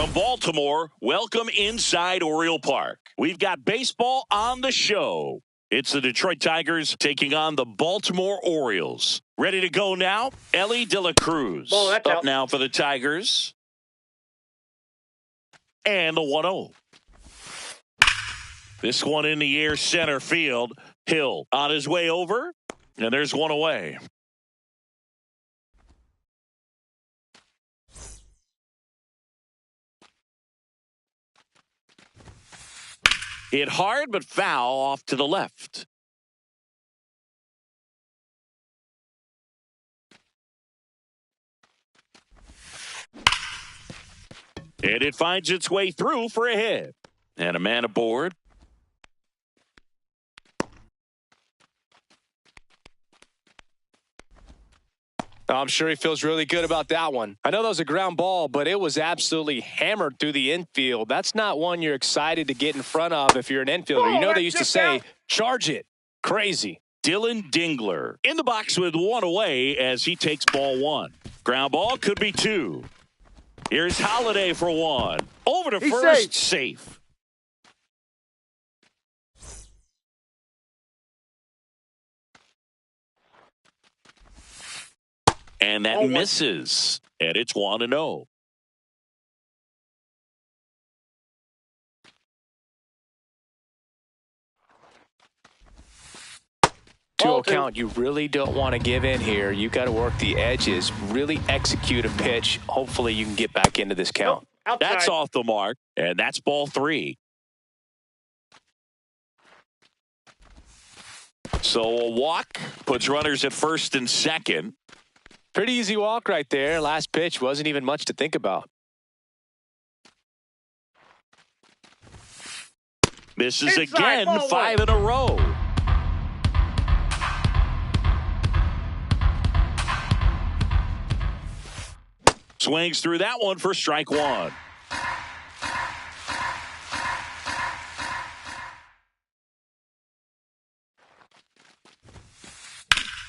From Baltimore, welcome inside Oriole Park. We've got baseball on the show. It's the Detroit Tigers taking on the Baltimore Orioles. Ready to go now? Elly De La Cruz up now for the Tigers. And the 1-0. This one in the air center field. Hill on his way over. And there's one away. Hit hard, but foul off to the left. And it finds its way through for a hit. And a man aboard. I'm sure he feels really good about that one. I know that was a ground ball, but it was absolutely hammered through the infield. That's not one you're excited to get in front of if you're an infielder. You know they used to say, charge it. Crazy. Dylan Dingler in the box with one away as he takes ball one. Ground ball could be two. Here's Holiday for one. Over to first, safe. And that misses. And it's 1-0. 2-0 count. You really don't want to give in here. You got to work the edges, really execute a pitch. Hopefully you can get back into this count. That's off the mark, and that's ball three. So a walk puts runners at first and second. Pretty easy walk right there. Last pitch wasn't even much to think about. Misses again, 5 in a row. Swings through that one for strike one.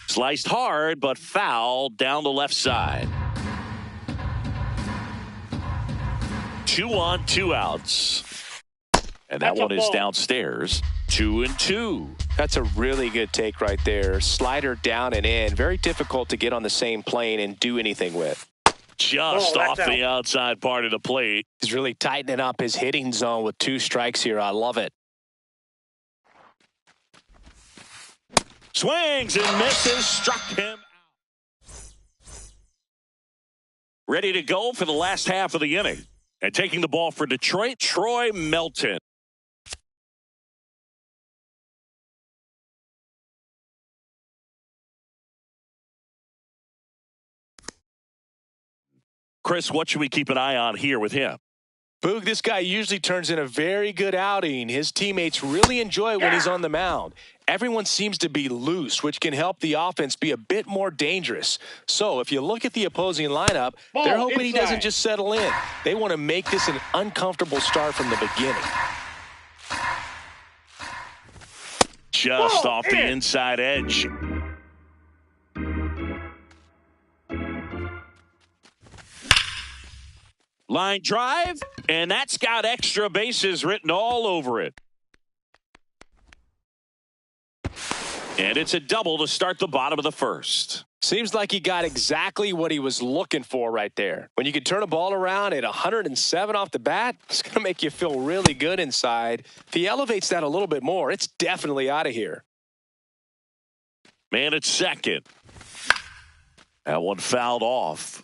Sliced hard, but foul down the left side. 2 on, 2 outs. And that one is downstairs. 2-2. That's a really good take right there. Slider down and in. Very difficult to get on the same plane and do anything with. Just off the outside part of the plate. He's really tightening up his hitting zone with 2 strikes here. I love it. Swings and misses, struck him out. Ready to go for the last half of the inning. And taking the ball for Detroit, Troy Melton. Chris, what should we keep an eye on here with him? Boog, this guy usually turns in a very good outing. His teammates really enjoy it when he's on the mound. Everyone seems to be loose, which can help the offense be a bit more dangerous. So if you look at the opposing lineup, they're hoping he doesn't just settle in. They want to make this an uncomfortable start from the beginning. Just off the inside edge. Line drive, and that's got extra bases written all over it. And it's a double to start the bottom of the first. Seems like he got exactly what he was looking for right there. When you can turn a ball around at 107 off the bat, it's going to make you feel really good inside. If he elevates that a little bit more, it's definitely out of here. Man at second. That one fouled off.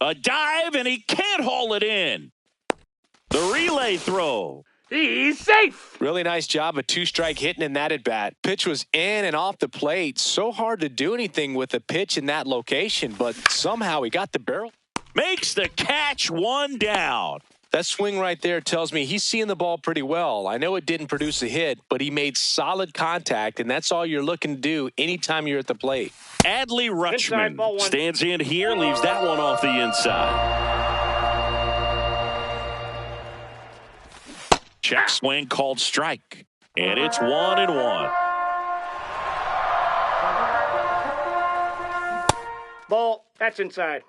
A dive, and he can't haul it in. The relay throw. He's safe. Really nice job of 2-strike hitting in that at bat. Pitch was in and off the plate. So hard to do anything with a pitch in that location, but somehow he got the barrel. Makes the catch, 1 down. That swing right there tells me he's seeing the ball pretty well. I know it didn't produce a hit, but he made solid contact, and that's all you're looking to do anytime you're at the plate. Adley Rutschman stands in here, leaves that one off the inside. Check swing called strike. And it's 1-1. Ball, that's inside.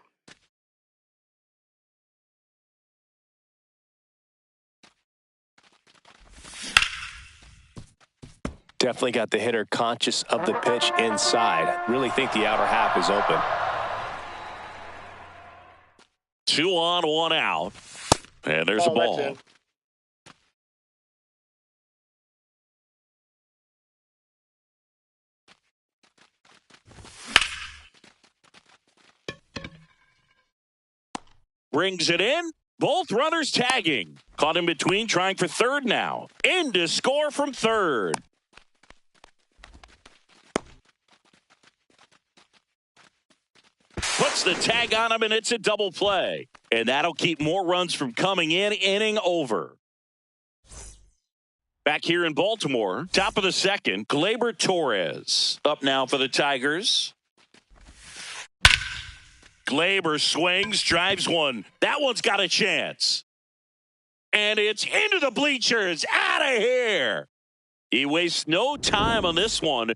Definitely got the hitter conscious of the pitch inside. Really think the outer half is open. 2 on, 1 out. And there's a ball. Brings it in. Both runners tagging. Caught in between, trying for third now. In to score from third. Puts the tag on him, and it's a double play. And that'll keep more runs from coming in. Inning over. Back here in Baltimore, top of the second, Gleyber Torres up now for the Tigers. Gleyber swings, drives one. That one's got a chance. And it's into the bleachers. Out of here. He wastes no time on this one.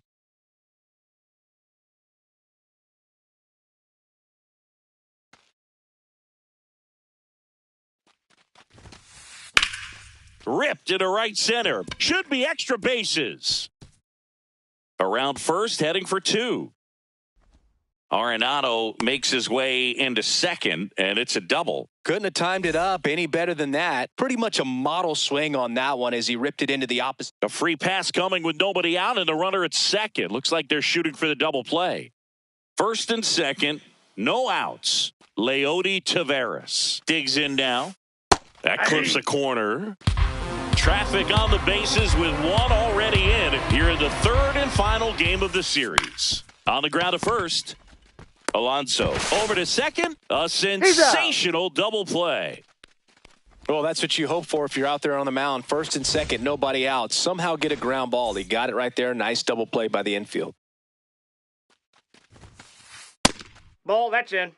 Ripped into right center. Should be extra bases. Around first, heading for two. Arenado makes his way into second, and it's a double. Couldn't have timed it up any better than that. Pretty much a model swing on that one as he ripped it into the opposite. A free pass coming with nobody out, and the runner at second. Looks like they're shooting for the double play. First and second, no outs. Leody Taveras digs in now. That clips the corner. Traffic on the bases with one already in here in the third and final game of the series. On the ground at first, Alonso over to second. A sensational double play. Well, that's what you hope for if you're out there on the mound. First and second, nobody out. Somehow get a ground ball. He got it right there. Nice double play by the infield. Ball, that's in.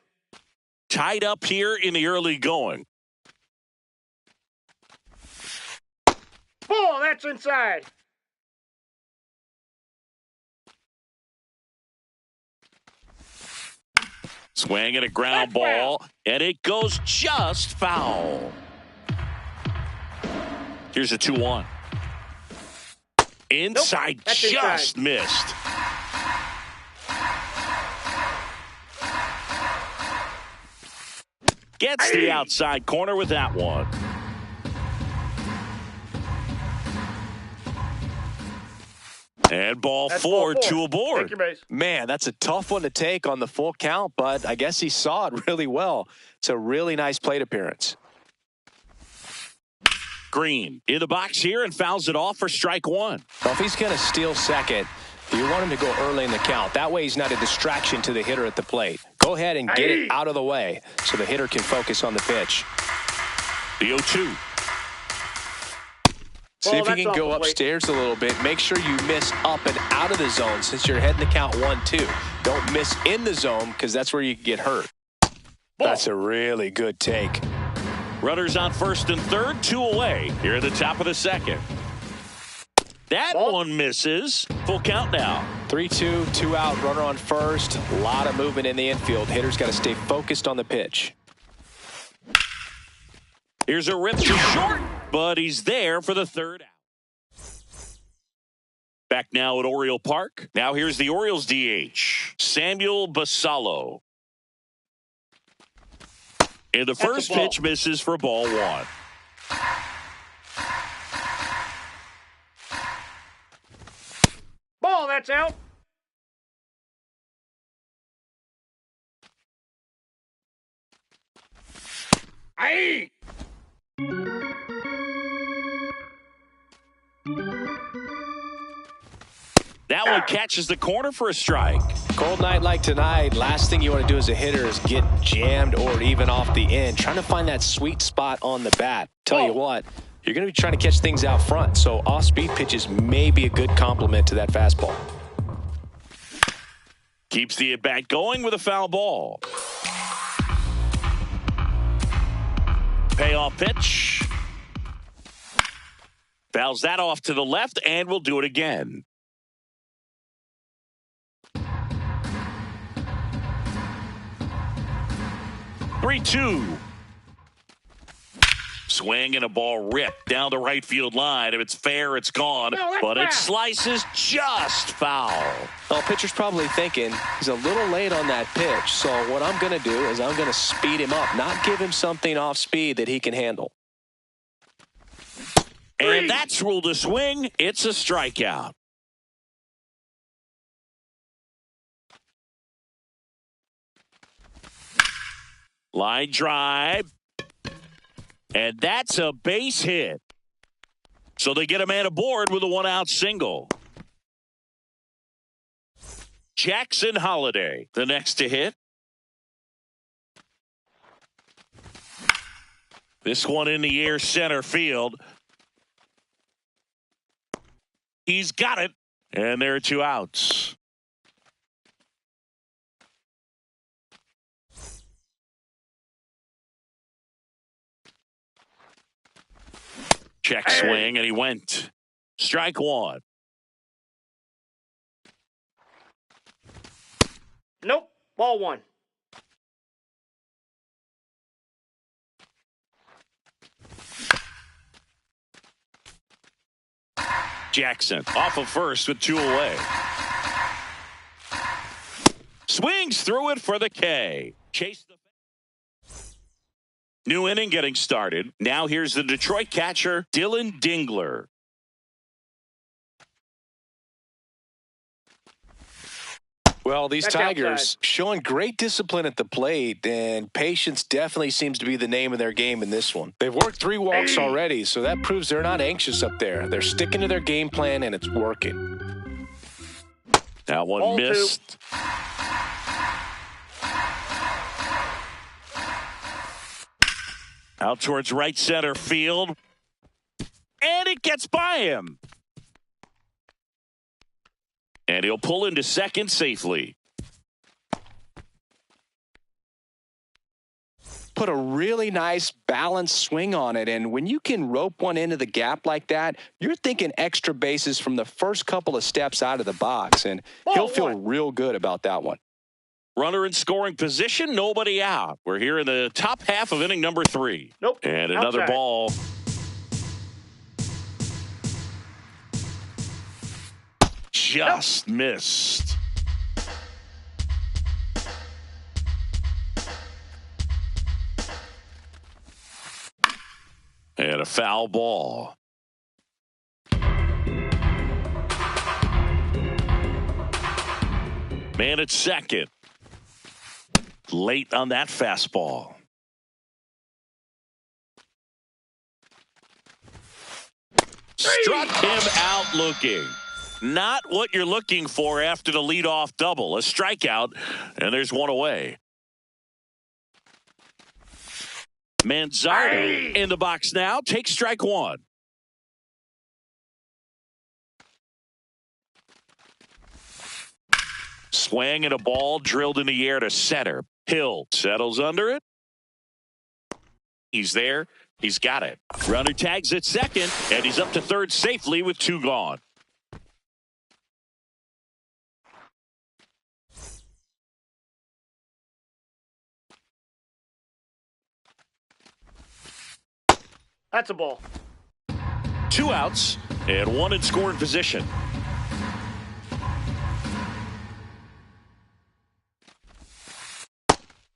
Tied up here in the early going. Ball, that's inside. Swing and a ground ball, and it goes just foul. Here's a 2-1. Inside, nope, just missed. Gets the outside corner with that one. And ball four, two aboard. Man, that's a tough one to take on the full count, but I guess he saw it really well. It's a really nice plate appearance. Green in the box here and fouls it off for strike one. Well, if he's going to steal second, you want him to go early in the count. That way he's not a distraction to the hitter at the plate. Go ahead and get it out of the way so the hitter can focus on the pitch. The 0-2. See if you can go upstairs a little bit. Make sure you miss up and out of the zone since you're heading the count 1-2. Don't miss in the zone because that's where you get hurt. That's a really good take. Runners on first and third, 2 away here at the top of the second. That one misses. Full count now. 3-2, 2 out, runner on first. A lot of movement in the infield. Hitter's got to stay focused on the pitch. Here's a rip to short, but he's there for the third out. Back now at Oriole Park. Now here's the Orioles DH, Samuel Basallo. And the first pitch misses for ball one. Ball, that's out. Aye. That one catches the corner for a strike. Cold night like tonight, last thing you want to do as a hitter is get jammed or even off the end. Trying to find that sweet spot on the bat. Tell you what, you're going to be trying to catch things out front, so off-speed pitches may be a good complement to that fastball. Keeps the at-bat going with a foul ball. Payoff pitch. Fouls that off to the left, and we'll do it again. Three-two. Swing and a ball ripped down the right field line. If it's fair, it's gone. No, but foul. it slices just foul. Well, pitcher's probably thinking he's a little late on that pitch. So what I'm going to do is I'm going to speed him up, not give him something off speed that he can handle. And that's ruled a swing. It's a strikeout. Line drive. And that's a base hit. So they get a man aboard with a one-out single. Jackson Holliday, the next to hit. This one in the air center field. He's got it. And there are two outs. Check swing, and he went. Strike one. Nope. Ball one. Jackson off of first with two away. Swings through it for the K. Chase the new inning getting started. Now here's the Detroit catcher, Dylan Dingler. Well, these That's Tigers outside. showing great discipline at the plate, and patience definitely seems to be the name of their game in this one. They've worked 3 walks already, so that proves they're not anxious up there. They're sticking to their game plan, and it's working. That one Ball missed. Out towards right center field. And it gets by him. And he'll pull into second safely. Put a really nice balanced swing on it, and when you can rope one into the gap like that, you're thinking extra bases from the first couple of steps out of the box, and he'll feel real good about that one. Runner in scoring position, nobody out. We're here in the top half of inning number 3. Nope. And another Outside. ball. Just missed. And a foul ball. Man at second. Late on that fastball. Struck him out looking. Not what you're looking for after the leadoff double. A strikeout, and there's one away. Manzardo in the box now. Takes strike one. Swing and a ball drilled in the air to center. Hill settles under it. He's there. He's got it. Runner tags at second, and he's up to third safely with 2 gone. That's a ball. 2 outs and 1 in scoring position.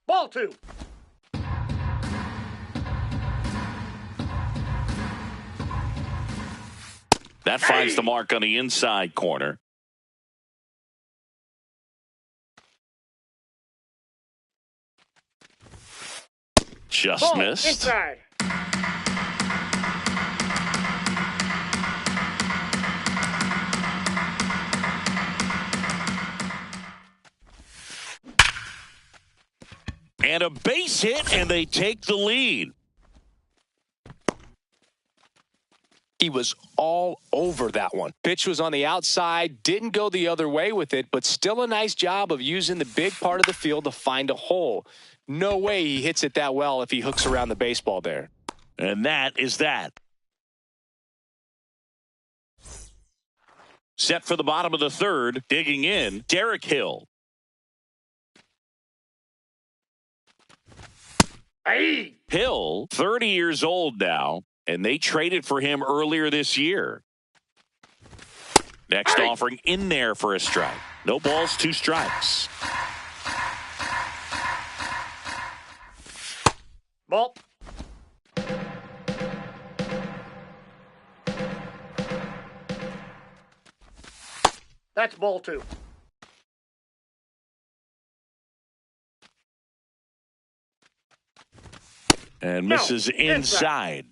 Ball 2. That finds the mark on the inside corner. Just Ball missed. inside. And a base hit, and they take the lead. He was all over that one. Pitch was on the outside, didn't go the other way with it, but still a nice job of using the big part of the field to find a hole. No way he hits it that well if he hooks around the baseball there. And that is that. Set for the bottom of the third, digging in, Derek Hill. Hey! Hill, 30 years old now, and they traded for him earlier this year. Next offering in there for a strike. No balls, 2 strikes. Ball. That's ball 2. And No, misses inside.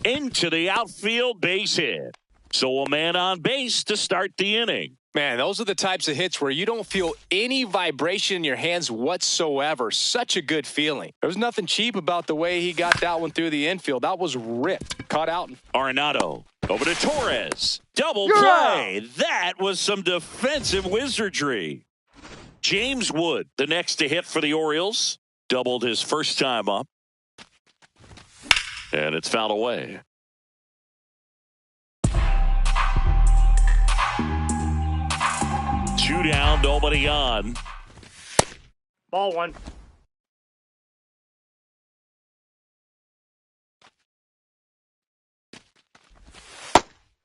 Into the outfield, base hit. So a man on base to start the inning. Man, those are the types of hits where you don't feel any vibration in your hands whatsoever. Such a good feeling. There was nothing cheap about the way he got that one through the infield. That was ripped. Caught out. Arenado over to Torres. Double play. That was some defensive wizardry. James Wood, the next to hit for the Orioles. Doubled his first time up. And it's fouled away. Two down, nobody on. Ball 1.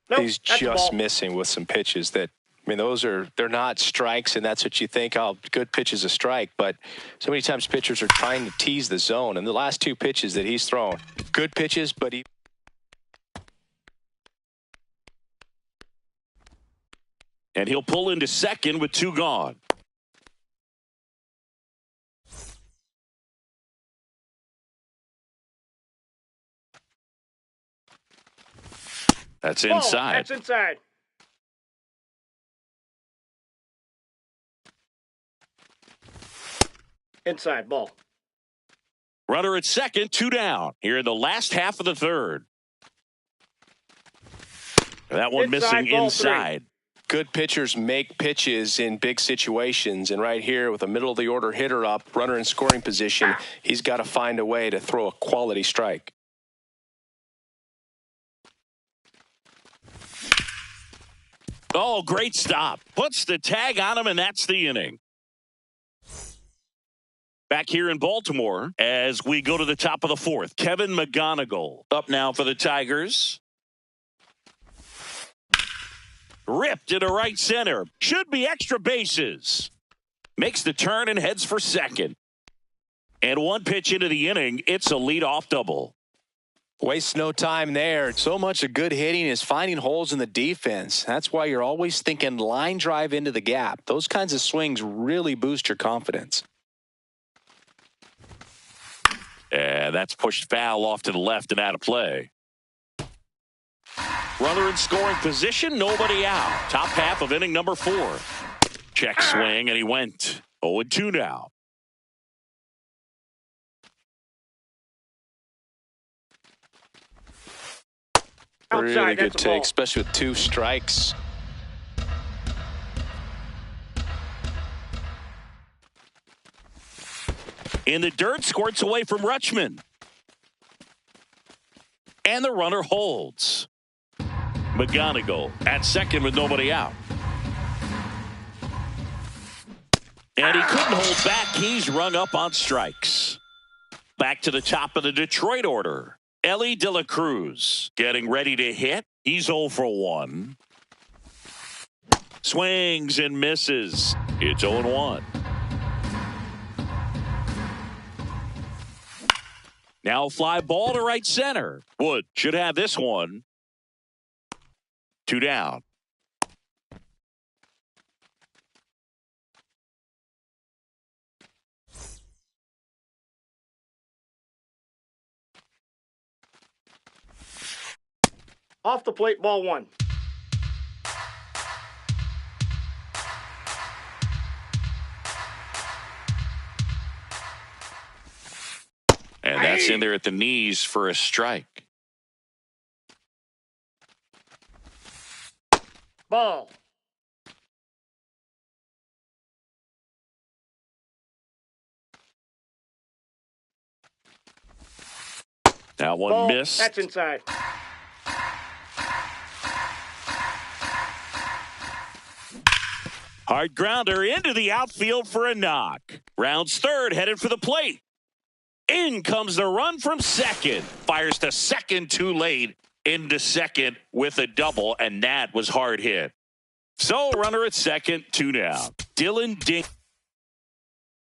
Nope, He's that's a just ball. missing with some pitches that, I mean, they're not strikes, and that's what you think, oh, good pitch is a strike. But so many times pitchers are trying to tease the zone. And the last 2 pitches that he's thrown, good pitches, but he. And he'll pull into second with 2 gone. That's inside. That's inside. Inside, ball. Runner at second, 2 down. Here in the last half of the third. That one Inside, missing ball inside. Good pitchers make pitches in big situations, and right here with a middle-of-the-order hitter up, runner in scoring position, he's got to find a way to throw a quality strike. Oh, great stop. Puts the tag on him, and that's the inning. Back here in Baltimore as we go to the top of the fourth. Kevin McGonigal up now for the Tigers. Ripped into right center. Should be extra bases. Makes the turn and heads for second. And 1 pitch into the inning, it's a leadoff double. Waste no time there. So much of good hitting is finding holes in the defense. That's why you're always thinking line drive into the gap. Those kinds of swings really boost your confidence. And that's pushed foul off to the left and out of play. Runner in scoring position, nobody out. Top half of inning number 4. Check swing, and he went 0-2 now. Really Outside, good that's a take, ball. especially with 2 strikes. In the dirt, squirts away from Rutschman. And the runner holds. McGonigal at second with nobody out. And he couldn't hold back. He's rung up on strikes. Back to the top of the Detroit order. Elly De La Cruz getting ready to hit. He's 0 for 1. Swings and misses. It's 0-1. Now fly ball to right center. Wood should have this one. 2 down. Off the plate, ball 1. And that's in there at the knees for a strike. Ball. That one Ball. missed. That's inside. Hard grounder into the outfield for a knock. Rounds third, headed for the plate. In comes the run from second. Fires to second too late. Into second with a double, and that was hard hit. So runner at second, 2 down. Dylan Ding.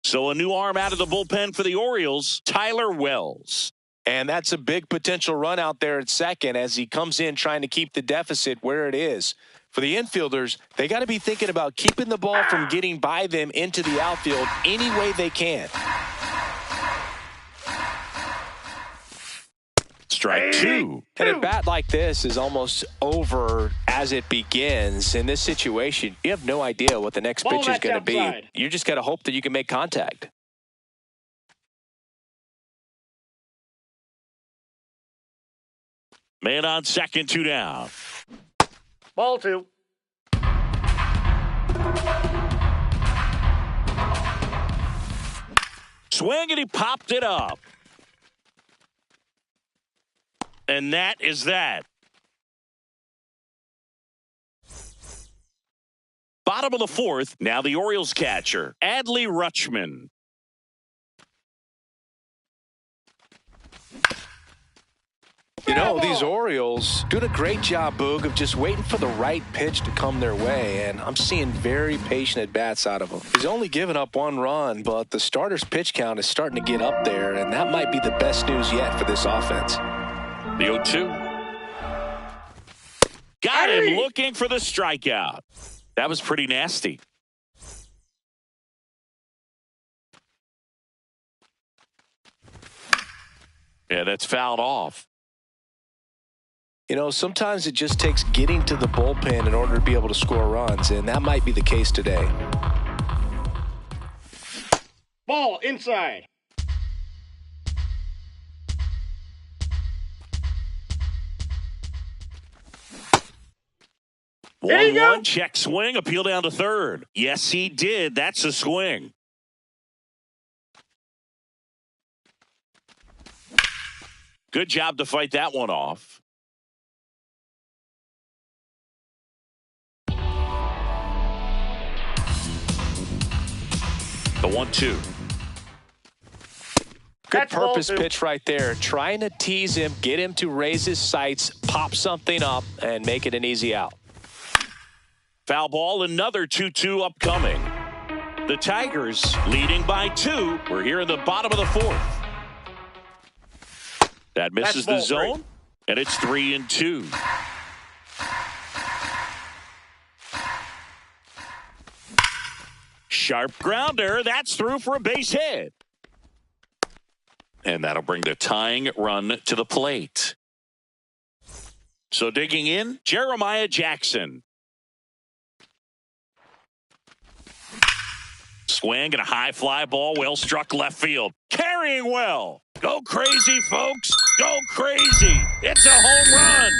So a new arm out of the bullpen for the Orioles, Tyler Wells. And that's a big potential run out there at second as he comes in trying to keep the deficit where it is. For the infielders, they got to be thinking about keeping the ball from getting by them into the outfield any way they can. Strike 2. And a bat like this is almost over as it begins. In this situation, you have no idea what the next pitch is going to be. You just got to hope that you can make contact. Man on second, 2 down. Ball 2. Swing, and he popped it up. And that is that. Bottom of the fourth, now the Orioles catcher, Adley Rutschman. You know, these Orioles doing a great job, Boog, of just waiting for the right pitch to come their way, and I'm seeing very patient at-bats out of him. He's only given up 1 run, but the starter's pitch count is starting to get up there, and that might be the best news yet for this offense. The 0-2. Got him looking for the strikeout. That was pretty nasty. Yeah, that's fouled off. You know, sometimes it just takes getting to the bullpen in order to be able to score runs, and that might be the case today. Ball inside. There you go. 1-1, check swing, appeal down to third. Yes, he did. That's a swing. Good job to fight that one off. The 1-2. Good purpose pitch right there. Trying to tease him, get him to raise his sights, pop something up, and make it an easy out. Foul ball, another 2-2 upcoming. The Tigers leading by 2. We're here in the bottom of the fourth. That misses the zone, and it's 3-2. Sharp grounder. That's through for a base hit. And that'll bring the tying run to the plate. So digging in, Jeremiah Jackson. Swing and a high fly ball, well struck left field. Carrying well. Go crazy, folks. Go crazy. It's a home run.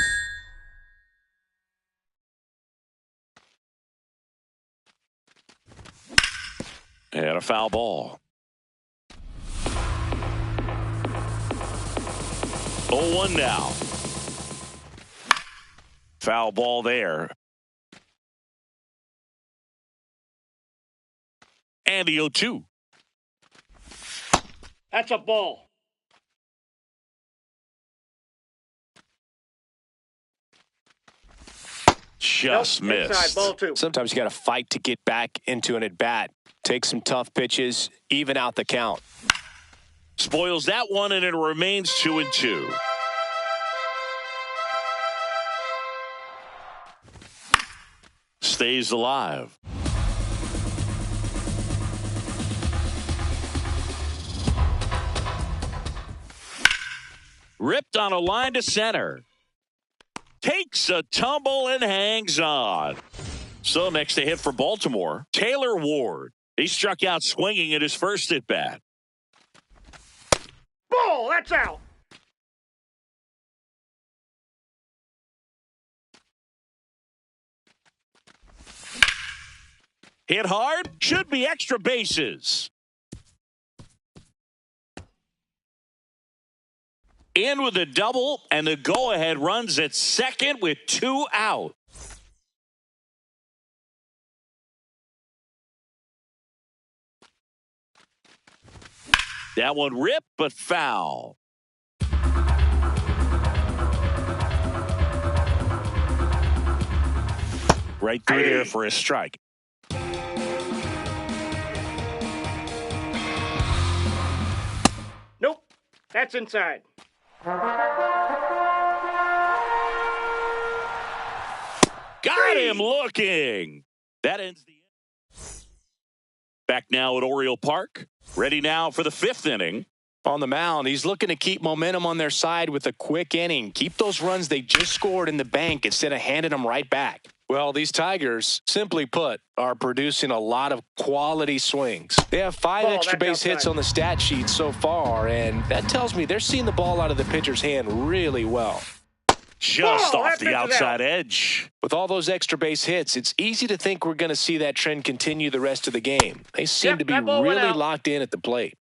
And a foul ball. 0-1 now. Foul ball there. And the 0-2. That's a ball. Just missed. Inside, ball 2. Sometimes you got to fight to get back into an at-bat. Take some tough pitches, even out the count. Spoils that one, and it remains 2-2. Stays alive. Ripped on a line to center. Takes a tumble and hangs on. So next to hit for Baltimore, Taylor Ward. He struck out swinging at his first at bat. Ball, that's out. Hit hard, should be extra bases. in with a double, and the go-ahead runs at second with 2 out. That one ripped, but foul. Right through there for a strike. Nope. That's inside. Got him looking. That ends the inning. Back now at Oriole Park. Ready now for the 5th inning. On the mound, he's looking to keep momentum on their side with a quick inning. Keep those runs they just scored in the bank instead of handing them right back. Well, these Tigers, simply put, are producing a lot of quality swings. They have 5 extra base hits on the stat sheet so far, and that tells me they're seeing the ball out of the pitcher's hand really well. Just off the outside edge. With all those extra base hits, it's easy to think we're going to see that trend continue the rest of the game. They seem to be really locked in at the plate.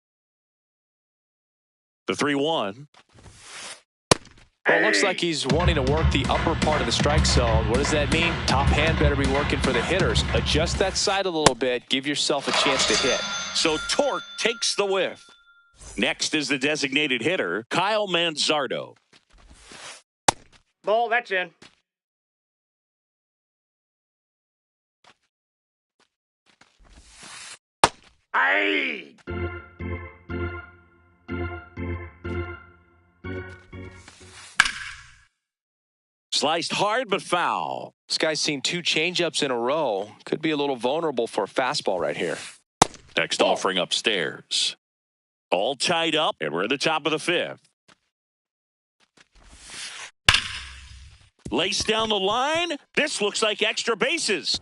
The 3-1. Well, it looks like he's wanting to work the upper part of the strike zone. What does that mean? Top hand better be working for the hitters. Adjust that side a little bit. Give yourself a chance to hit. So Torque takes the whiff. Next is the designated hitter, Kyle Manzardo. Ball, that's in. Aye. Sliced hard but foul. This guy's seen 2 changeups in a row. Could be a little vulnerable for a fastball right here. Next offering upstairs. All tied up, and we're at the top of the 5th. Lace down the line. This looks like extra bases.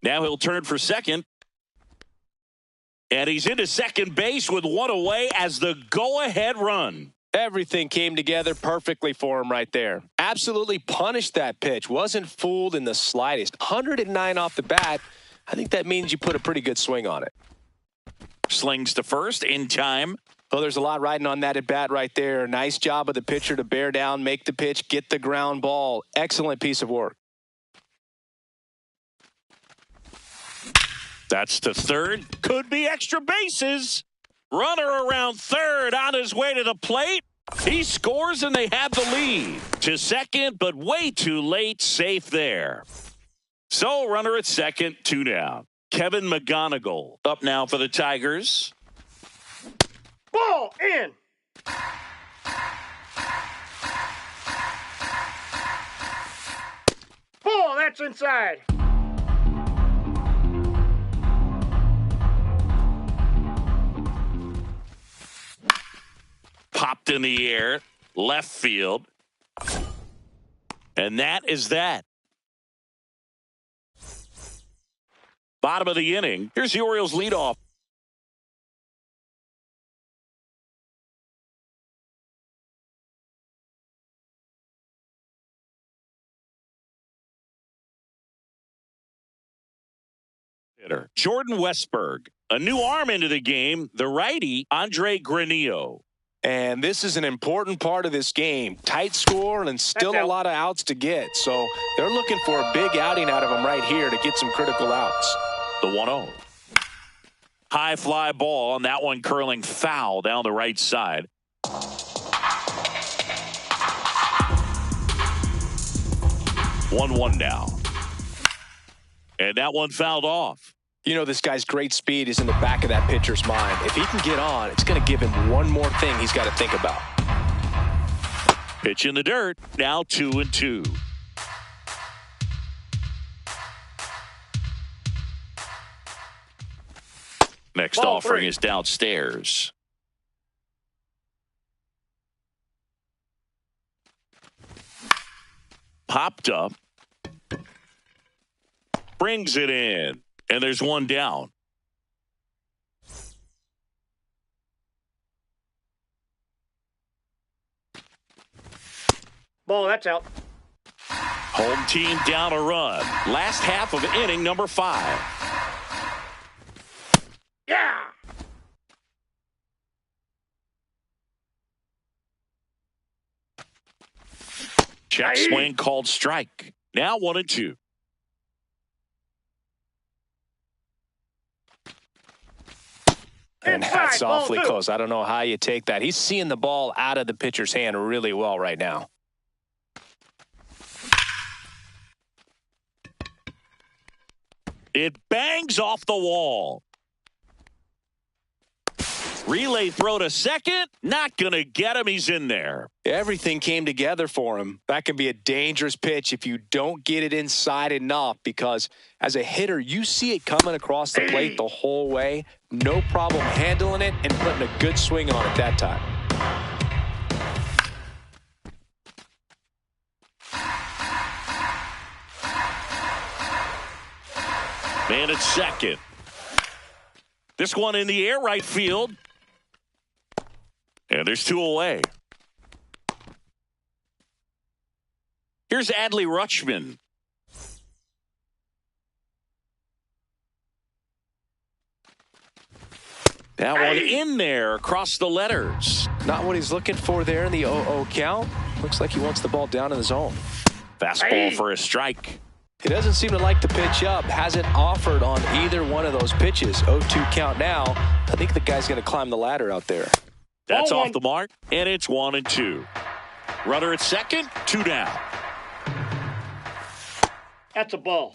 Now he'll turn for second. And he's into second base with 1 away as the go-ahead run. Everything came together perfectly for him right there. Absolutely punished that pitch. Wasn't fooled in the slightest. 109 off the bat. I think that means you put a pretty good swing on it. Slings to first in time. Oh, there's a lot riding on that at bat right there. Nice job of the pitcher to bear down, make the pitch, get the ground ball. Excellent piece of work. That's to third. Could be extra bases. Runner around third on his way to the plate. He scores and they have the lead. To second, but way too late. Safe there. So runner at second, 2 down. Kevin McGonigal up now for the Tigers. Ball in. Ball, that's inside. Popped in the air, left field. And that is that. Bottom of the inning. Here's the Orioles leadoff. Hitter Jordan Westberg. A new arm into the game. The righty, Andre Granillo. And this is an important part of this game. Tight score and still a lot of outs to get. So they're looking for a big outing out of them right here to get some critical outs. The 1-0. High fly ball, and that one curling foul down the right side. 1-1 now. And that one fouled off. You know, this guy's great speed is in the back of that pitcher's mind. If he can get on, it's going to give him one more thing he's got to think about. Pitch in the dirt. Now 2-2. Next offering is downstairs. Popped up. Brings it in. And there's one down. Ball, that's out. Home team down a run. Last half of inning number 5. Yeah. Check Aye. swing called strike. Now 1-2. And that's Inside, ball awfully two. close. I don't know how you take that. He's seeing the ball out of the pitcher's hand really well right now. It bangs off the wall. Relay throw to second. Not going to get him. He's in there. Everything came together for him. That can be a dangerous pitch if you don't get it inside enough, because as a hitter, you see it coming across the plate the whole way. No problem handling it and putting a good swing on it that time. Man at second. This one in the air, right field. And there's 2 away. Here's Adley Rutschman. That one in there across the letters. Not what he's looking for there in the 0-0 count. Looks like he wants the ball down in the zone. Fastball for a strike. He doesn't seem to like the pitch up. Hasn't offered on either one of those pitches. 0-2 count now. I think the guy's going to climb the ladder out there. That's Ball off one. the mark, and it's 1-2. Runner at second, 2 down. That's a ball.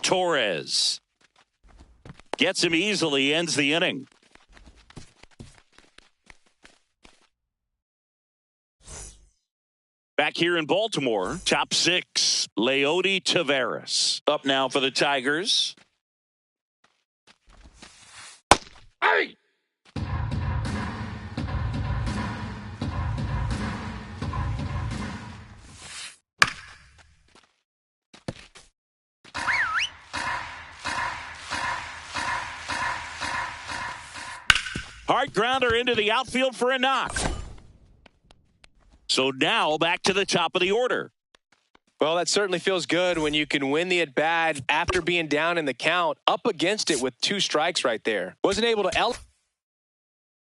Torres gets him easily, ends the inning. Back here in Baltimore, top 6, Leody Taveras. Up now for the Tigers. Hey! Hard grounder into the outfield for a knock. So now back to the top of the order. Well, that certainly feels good when you can win the at-bat after being down in the count, up against it with 2 strikes right there. Wasn't able to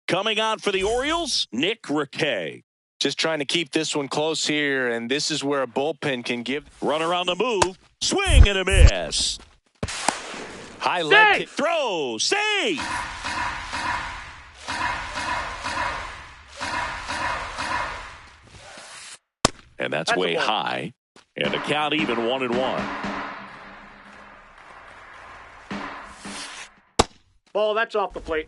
Coming on for the Orioles, Nick Riquet. Just trying to keep this one close here, and this is where a bullpen can give. Runner on the move. Swing and a miss. High leg kick. Throw. Save. And that's way a ball. high. And the count even 1-1. Ball, that's off the plate.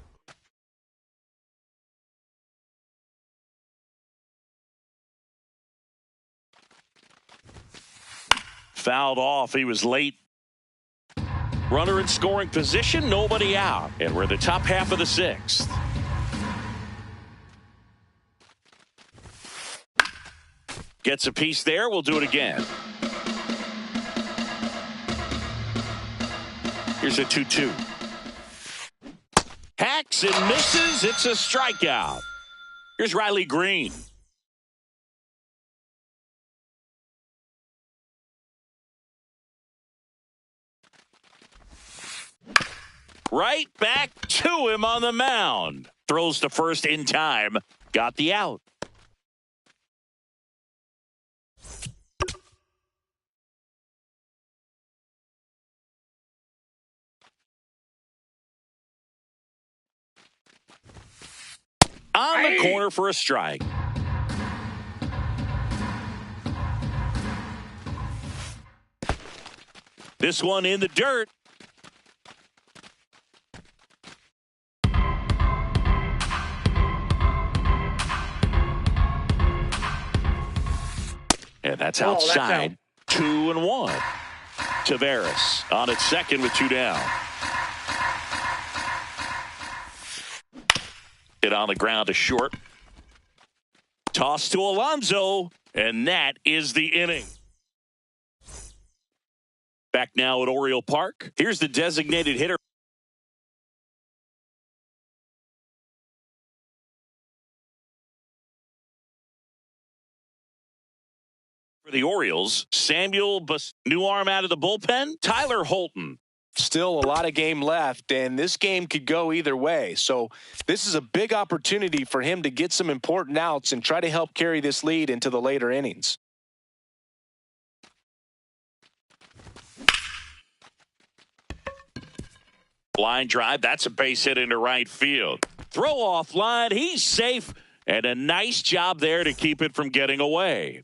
Fouled off. He was late. Runner in scoring position. Nobody out. And we're in the top half of the 6th. Gets a piece there. We'll do it again. Here's a 2-2. Hacks and misses. It's a strikeout. Here's Riley Green. Right back to him on the mound. Throws to first in time. Got the out. On the corner for a strike. This one in the dirt. And that's outside. 2-1. Taveras on its second with 2 down. Hit on the ground to short. Toss to Alonso, and that is the inning. Back now at Oriole Park. Here's the designated hitter for the Orioles. Samuel New arm out of the bullpen. Tyler Holton. Still a lot of game left, and this game could go either way. So this is a big opportunity for him to get some important outs and try to help carry this lead into the later innings. Line drive, that's a base hit into right field. Throw off line, he's safe, and a nice job there to keep it from getting away.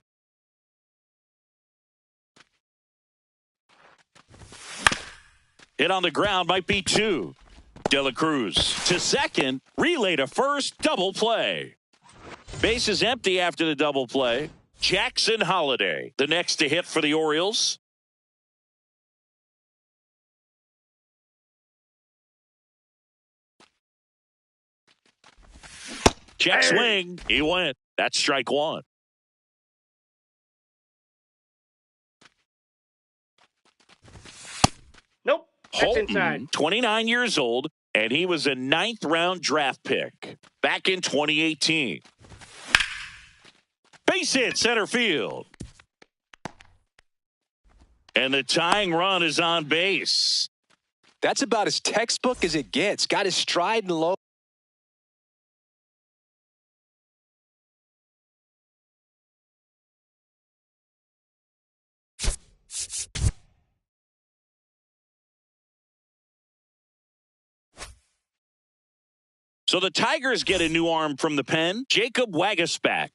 Hit on the ground, might be 2. De La Cruz to second, relay to first, double play. Base is empty after the double play. Jackson Holliday, the next to hit for the Orioles. Check swing. He went. That's strike 1. Nope. That's Holton, inside. 29 years old, and he was a 9th-round draft pick back in 2018. Base hit center field. And the tying run is on base. That's about as textbook as it gets. Got his stride and low. So the Tigers get a new arm from the pen, Jacob Waguespack.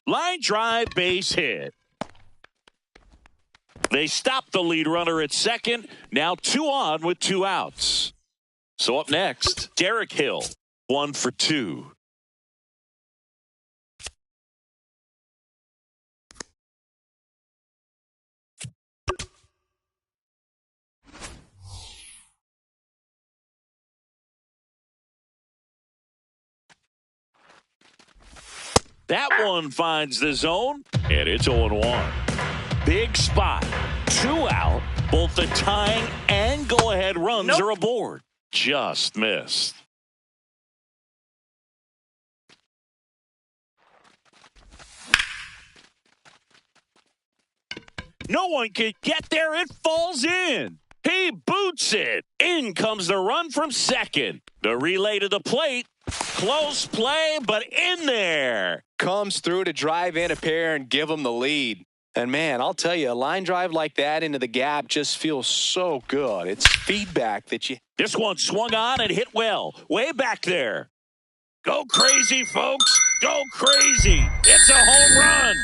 Line drive, base hit. They stop the lead runner at second. Now 2 on with 2 outs. So up next, Derek Hill, 1 for 2. That one finds the zone, and it's 0-1. Big spot. 2 out. Both the tying and go-ahead runs are aboard. Just missed. No one can get there. It falls in. He boots it. In comes the run from second. The relay to the plate. Close play, but in there. Comes through to drive in a pair and give them the lead. And man, I'll tell you, a line drive like that into the gap just feels so good. It's feedback that you... This one swung on and hit well. Way back there. Go crazy, folks. Go crazy. It's a home run.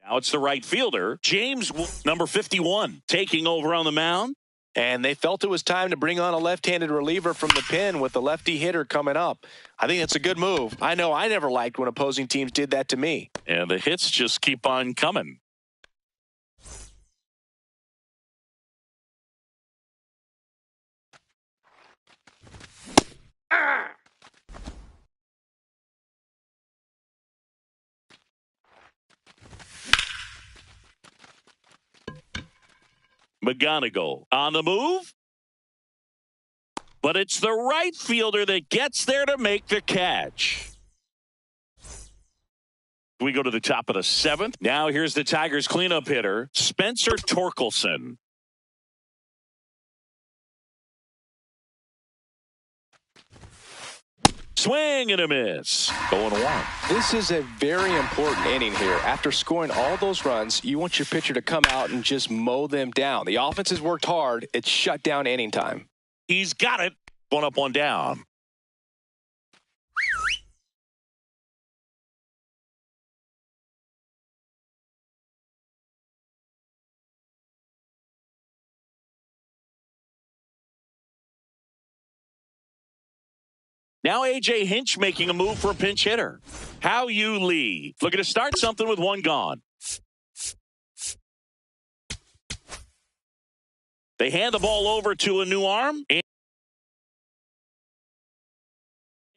Now it's the right fielder, James, number 51, taking over on the mound. And they felt it was time to bring on a left-handed reliever from the pen with the lefty hitter coming up. I think that's a good move. I know I never liked when opposing teams did that to me. And the hits just keep on coming. McGonigal on the move. But it's the right fielder that gets there to make the catch. We go to the top of the 7th. Now here's the Tigers cleanup hitter, Spencer Torkelson. Swing and a miss. 0-1. This is a very important inning here. After scoring all those runs, you want your pitcher to come out and just mow them down. The offense has worked hard. It's shut down inning time. He's got it. 1 up, 1 down. Now A.J. Hinch making a move for a pinch hitter. Hao-Yu Lee looking to start something with 1 gone. They hand the ball over to a new arm.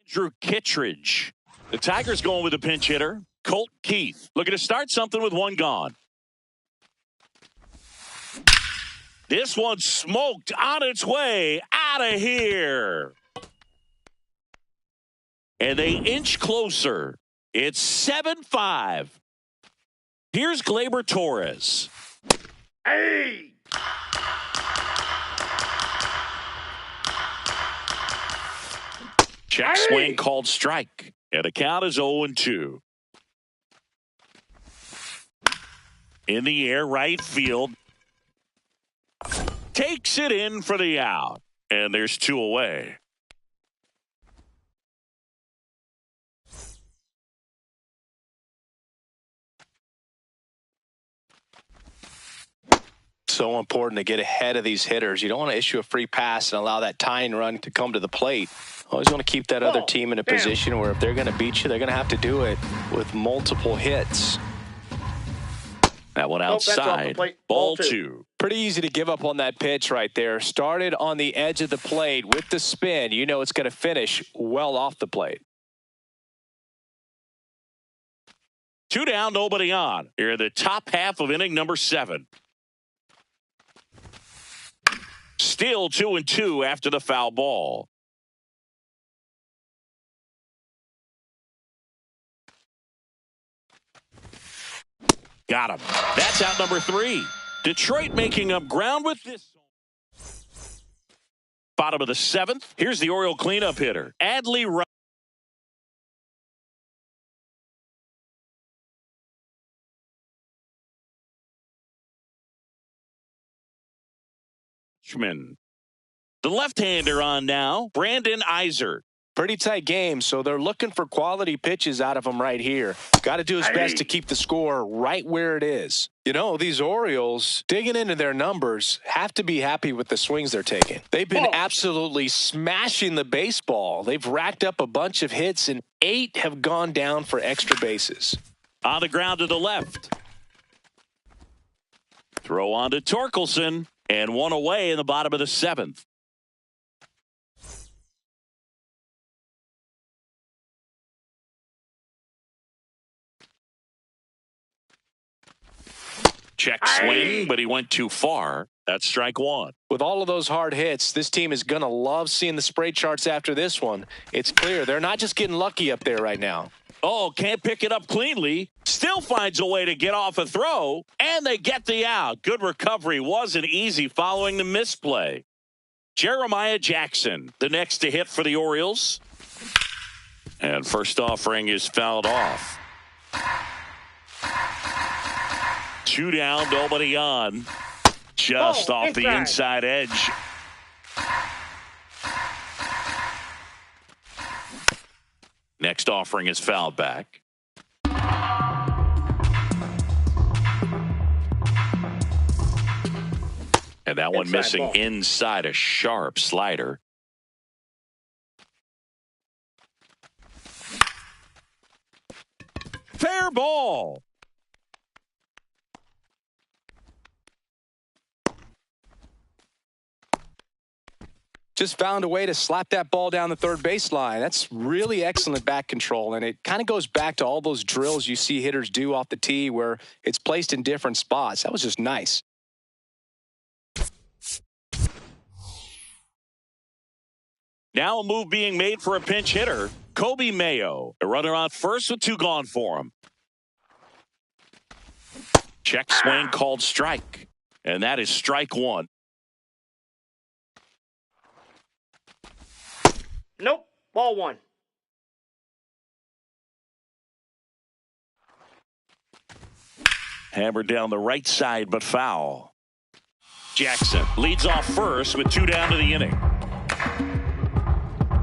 Andrew Kittredge. The Tigers going with a pinch hitter, Colt Keith, looking to start something with 1 gone. This one smoked on its way out of here. and they inch closer. It's 7-5. Here's Gleyber Torres. Hey! Check swing called strike. And the count is 0-2. In the air, right field. Takes it in for the out. And there's 2 away. So important to get ahead of these hitters. You don't want to issue a free pass and allow that tying run to come to the plate. Always want to keep that other team in a position where if they're going to beat you, they're going to have to do it with multiple hits. That one outside. Ball 2. Pretty easy to give up on that pitch right there. Started on the edge of the plate with the spin. You know it's going to finish well off the plate. 2 down, nobody on. Here in the top half of inning number 7. Still 2-2 after the foul ball. Got him. That's out number 3. Detroit making up ground with this. Bottom of the 7th. Here's the Oriole cleanup hitter, Adley Rutschman. The left-hander on now, Brandon Iser. Pretty tight game, so they're looking for quality pitches out of him right here. Got to do his best to keep the score right where it is. You know, these Orioles, digging into their numbers, have to be happy with the swings they're taking. They've been absolutely smashing the baseball. They've racked up a bunch of hits, and 8 have gone down for extra bases. On the ground to the left. Throw on to Torkelson, and 1 away in the bottom of the 7th. Check swing, but he went too far. That's strike 1. With all of those hard hits, this team is going to love seeing the spray charts after this one. It's clear they're not just getting lucky up there right now. Oh, can't pick it up cleanly. Still finds a way to get off a throw, and they get the out. Good recovery. Wasn't easy following the misplay. Jeremiah Jackson, the next to hit for the Orioles. And first offering is fouled off. 2 down, nobody on. Just off the inside edge. Next offering is fouled back. And that one missing inside, a sharp slider. Fair ball. Just found a way to slap that ball down the third baseline. That's really excellent back control, and it kind of goes back to all those drills you see hitters do off the tee where it's placed in different spots. That was just nice. Now a move being made for a pinch hitter, Kobe Mayo. A runner on first with 2 gone for him. Check swing called strike, and that is strike 1. Nope. Ball 1. Hammered down the right side, but foul. Jackson leads off first with 2 down to the inning.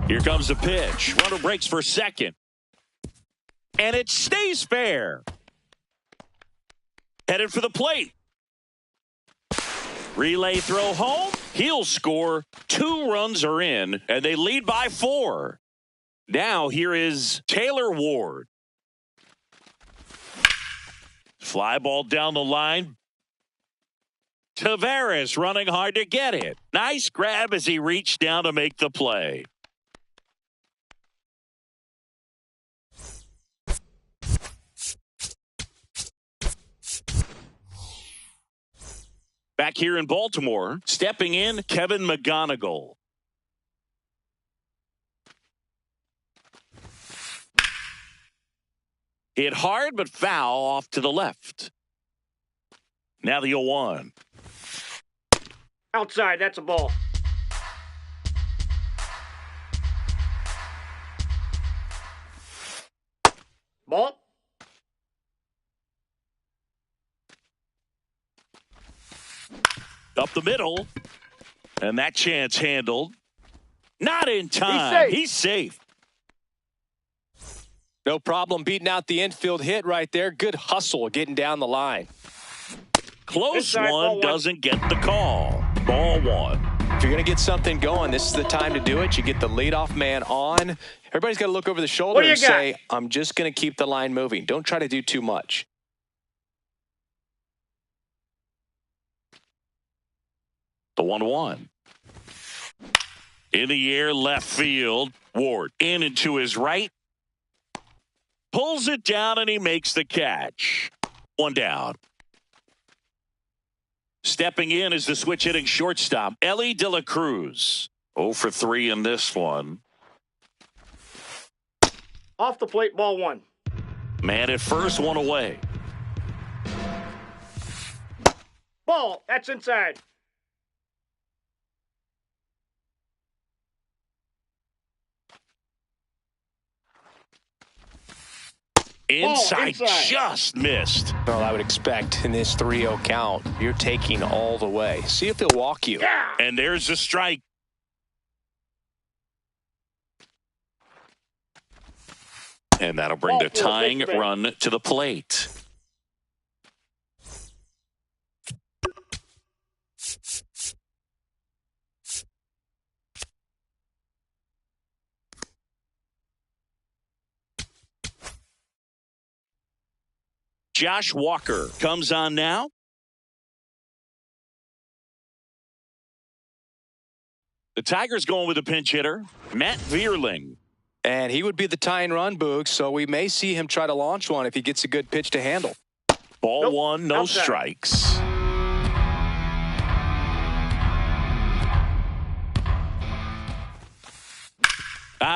Here comes the pitch. Runner breaks for second. And it stays fair. Headed for the plate. Relay throw home. He'll score. 2 runs are in, and they lead by 4. Now here is Taylor Ward. Fly ball down the line. Taveras running hard to get it. Nice grab as he reached down to make the play. Back here in Baltimore, stepping in, Kevin McGonigal. Hit hard, but foul off to the left. Now the 0-1. Outside, that's a ball. Ball. Up the middle. And that chance handled. Not in time. He's safe. No problem beating out the infield hit right there. Good hustle getting down the line. Close Inside, one doesn't get the call. Ball 1. If you're going to get something going, this is the time to do it. You get the leadoff man on. Everybody's got to look over the shoulder and say, I'm just going to keep the line moving. Don't try to do too much. The 1-1. In the air, left field. Ward in and to his right. Pulls it down and he makes the catch. 1 down. Stepping in is the switch hitting shortstop, Elly De La Cruz. 0 for 3 in this one. Off the plate, ball 1. Man at first, 1 away. Ball, that's inside. Inside, just missed. Well, I would expect in this 3-0 count, you're taking all the way. See if he'll walk you. Yeah. And there's a strike. And that'll bring the tying run to the plate. Josh Walker comes on now. The Tigers going with a pinch hitter, Matt Vierling. And he would be the tying run, Boog, so we may see him try to launch one if he gets a good pitch to handle. Ball 1, no strikes.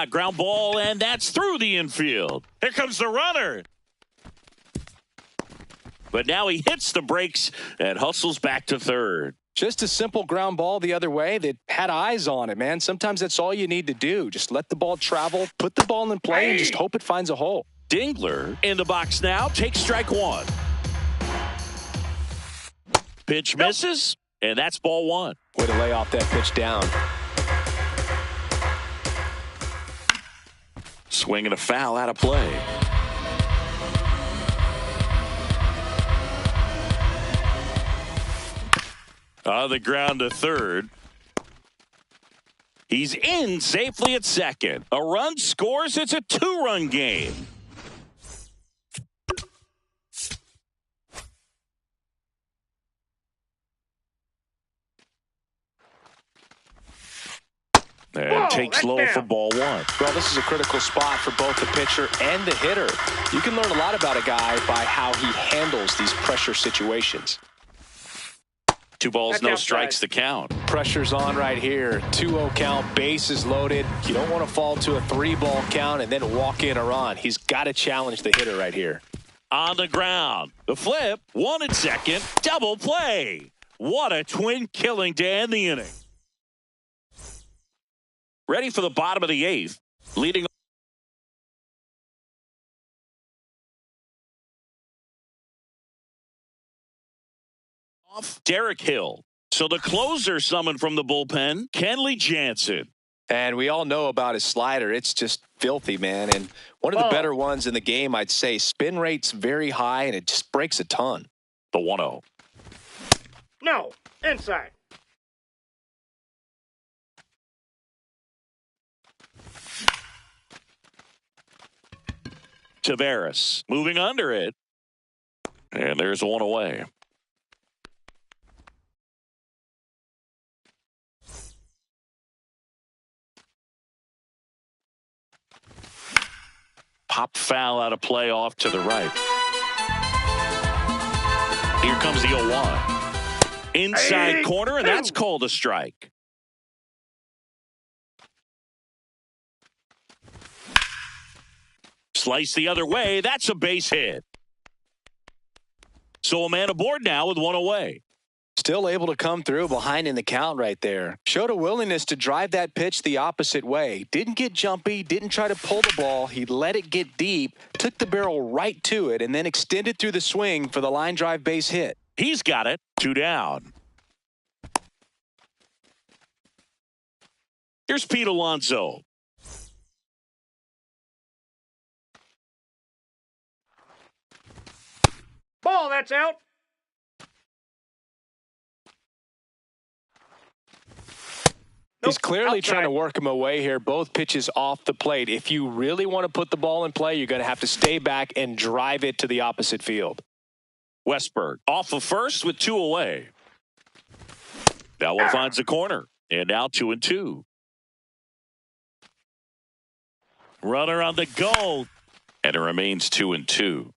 Ground ball, and that's through the infield. Here comes the runner. But now he hits the brakes and hustles back to third. Just a simple ground ball the other way that had eyes on it, man. Sometimes that's all you need to do. Just let the ball travel, put the ball in play, and just hope it finds a hole. Dingler in the box now. Takes strike 1. Pitch misses, and that's ball 1. Way to lay off that pitch down. Swinging a foul out of play. On the ground to third. He's in safely at second. A run scores. It's a 2-run game. And takes low for ball 1. Well, this is a critical spot for both the pitcher and the hitter. You can learn a lot about a guy by how he handles these pressure situations. 2 balls, no strikes to count. Pressure's on right here. 2-0 count, bases loaded. You don't want to fall to a 3-ball count and then walk in a run. He's got to challenge the hitter right here. On the ground. The flip, 1 at second, double play. What a twin killing to end the inning. Ready for the bottom of the 8th. Leading off Derek Hill. So the closer summoned from the bullpen, Kenley Jansen. And we all know about his slider. It's just filthy, man. And one of the better ones in the game, I'd say. Spin rate's very high, and it just breaks a ton. The 1-0. No, inside. Taveras moving under it. And there's 1 away. Pop foul out of play off to the right. Here comes the 0-1. Inside corner, and that's called a strike. Slice the other way. That's a base hit. So a man aboard now with one away. Still able to come through behind in the count right there. Showed a willingness to drive that pitch the opposite way. Didn't get jumpy, didn't try to pull the ball. He let it get deep, took the barrel right to it, and then extended through the swing for the line drive base hit. He's got it. 2 down. Here's Pete Alonso. Ball, that's out. He's clearly outside. trying to work him away here. Both pitches off the plate. If you really want to put the ball in play, you're going to have to stay back and drive it to the opposite field. Westberg off of first with 2 away. That one finds the corner. And now 2-2. Runner on the go. And it remains 2-2.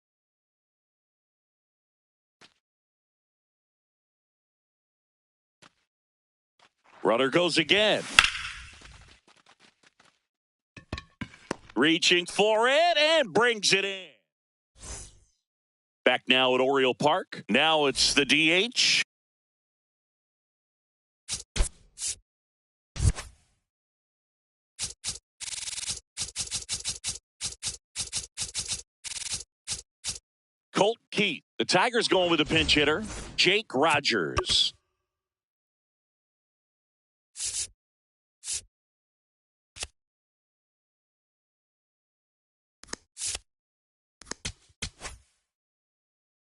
Runner goes again. Reaching for it and brings it in. Back now at Oriole Park. Now it's the DH. Colt Keith. The Tigers going with a pinch hitter, Jake Rogers.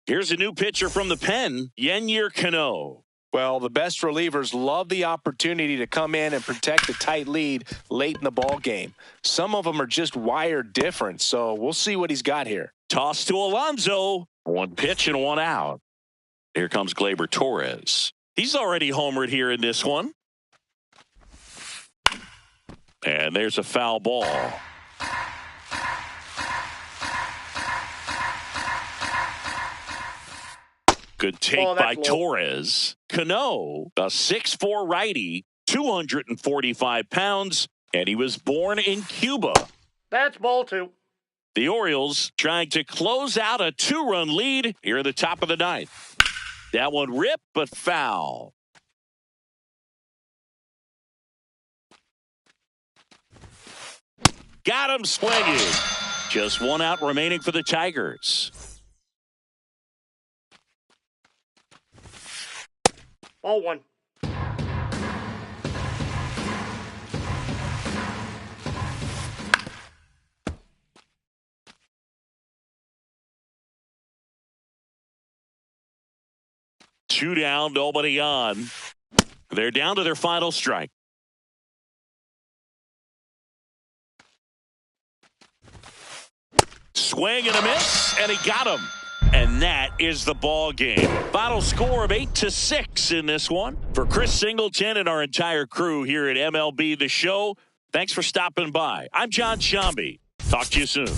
Here's a new pitcher from the pen, Yennier Cano. Well, the best relievers love the opportunity to come in and protect a tight lead late in the ball game. Some of them are just wired different, so we'll see what he's got here. Toss to Alonso. 1 pitch and 1 out. Here comes Gleyber Torres. He's already homered here in this one. And there's a foul ball. Good take by Torres. Cano, a 6'4" righty, 245 pounds, and he was born in Cuba. That's ball 2. The Orioles trying to close out a 2-run lead here at the top of the 9th. That one ripped, but foul. Got him swinging. Just 1 out remaining for the Tigers. Ball 1. Two down, nobody on. They're down to their final strike. Swing and a miss, and he got him. And that is the ball game. Final score of 8-6 in this one. For Chris Singleton and our entire crew here at MLB The Show, thanks for stopping by. I'm John Shambi. Talk to you soon.